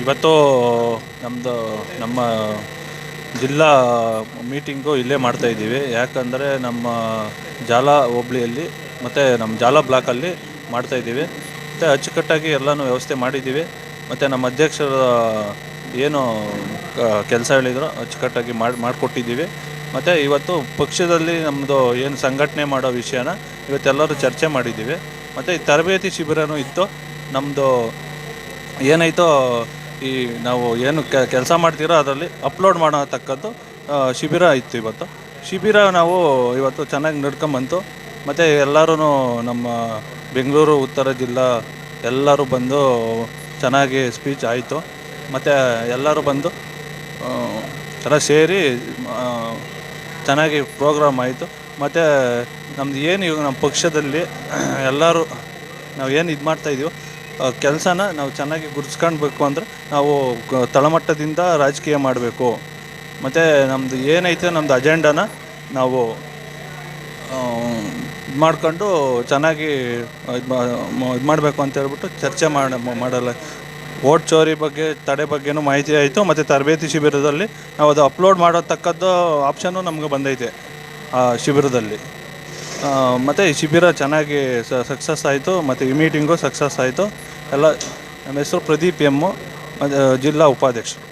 ಇವತ್ತು ನಮ್ಮದು ನಮ್ಮ ಜಿಲ್ಲಾ ಮೀಟಿಂಗು ಇಲ್ಲೇ ಮಾಡ್ತಾಯಿದ್ದೀವಿ. ಯಾಕಂದರೆ ನಮ್ಮ ಜಾಲ ಹೋಬಳಿಯಲ್ಲಿ ಮತ್ತು ನಮ್ಮ ಜಾಲ ಬ್ಲಾಕಲ್ಲಿ ಮಾಡ್ತಾಯಿದ್ದೀವಿ. ಮತ್ತು ಅಚ್ಚುಕಟ್ಟಾಗಿ ಎಲ್ಲನೂ ವ್ಯವಸ್ಥೆ ಮಾಡಿದ್ದೀವಿ. ಮತ್ತು ನಮ್ಮ ಅಧ್ಯಕ್ಷರ ಏನು ಕೆಲಸ ಹೇಳಿದ್ರು ಅಚ್ಚುಕಟ್ಟಾಗಿ ಮಾಡಿಕೊಟ್ಟಿದ್ದೀವಿ. ಮತ್ತು ಇವತ್ತು ಪಕ್ಷದಲ್ಲಿ ನಮ್ಮದು ಏನು ಸಂಘಟನೆ ಮಾಡೋ ವಿಷಯನ ಇವತ್ತೆಲ್ಲರೂ ಚರ್ಚೆ ಮಾಡಿದ್ದೀವಿ. ಮತ್ತು ಈ ತರಬೇತಿ ಶಿಬಿರನೂ ಇತ್ತು. ನಮ್ಮದು ಏನಾಯಿತೋ ಈ ನಾವು ಏನು ಕೆಲಸ ಮಾಡ್ತೀರೋ ಅದರಲ್ಲಿ ಅಪ್ಲೋಡ್ ಮಾಡತಕ್ಕದ್ದು ಶಿಬಿರ ಇತ್ತು ಇವತ್ತು. ಶಿಬಿರ ನಾವು ಇವತ್ತು ಚೆನ್ನಾಗಿ ನಡ್ಕೊಂಬಂತು. ಮತ್ತು ಎಲ್ಲರೂ ನಮ್ಮ ಬೆಂಗಳೂರು ಉತ್ತರ ಜಿಲ್ಲಾ ಎಲ್ಲರೂ ಬಂದು ಚೆನ್ನಾಗಿ ಸ್ಪೀಚ್ ಆಯಿತು. ಮತ್ತು ಎಲ್ಲರೂ ಬಂದು ಎಲ್ಲ ಸೇರಿ ಚೆನ್ನಾಗಿ ಪ್ರೋಗ್ರಾಮ್ ಆಯಿತು. ಮತ್ತು ನಮ್ಮದು ಏನು ಇವಾಗ ನಮ್ಮ ಪಕ್ಷದಲ್ಲಿ ಎಲ್ಲರೂ ನಾವು ಏನು ಇದು ಮಾಡ್ತಾಯಿದ್ದೀವೋ ಕೆಲಸನ ನಾವು ಚೆನ್ನಾಗಿ ಗುರುತಿಸ್ಕೊಳ್ಬೇಕು ಅಂದರೆ ನಾವು ತಳಮಟ್ಟದಿಂದ ರಾಜಕೀಯ ಮಾಡಬೇಕು. ಮತ್ತು ನಮ್ಮದು ಏನೈತೆ ನಮ್ಮದು ಅಜೆಂಡಾನ ನಾವು ಇದು ಮಾಡ್ಕೊಂಡು ಚೆನ್ನಾಗಿ ಇದು ಮಾಡಬೇಕು ಅಂತ ಹೇಳ್ಬಿಟ್ಟು ಚರ್ಚೆ ಮಾಡಲ್ಲ. ವೋಟ್ ಚೋರಿ ಬಗ್ಗೆ ತಡೆ ಬಗ್ಗೆನೂ ಮಾಹಿತಿ ಆಯಿತು. ಮತ್ತು ತರಬೇತಿ ಶಿಬಿರದಲ್ಲಿ ನಾವು ಅದು ಅಪ್ಲೋಡ್ ಮಾಡತಕ್ಕದ್ದು ಆಪ್ಷನ್ನು ನಮ್ಗೆ ಬಂದೈತೆ ಆ ಶಿಬಿರದಲ್ಲಿ. ಮತ್ತು ಈ ಶಿಬಿರ ಚೆನ್ನಾಗಿ ಸಕ್ಸಸ್ ಆಯಿತು. ಮತ್ತು ಈ ಮೀಟಿಂಗು ಸಕ್ಸಸ್ ಆಯಿತು. ಎಲ್ಲ ನಮ್ಮ ಹೆಸರು ಪ್ರದೀಪ್ ಎಮ್ಮು, ಜಿಲ್ಲಾ ಉಪಾಧ್ಯಕ್ಷರು.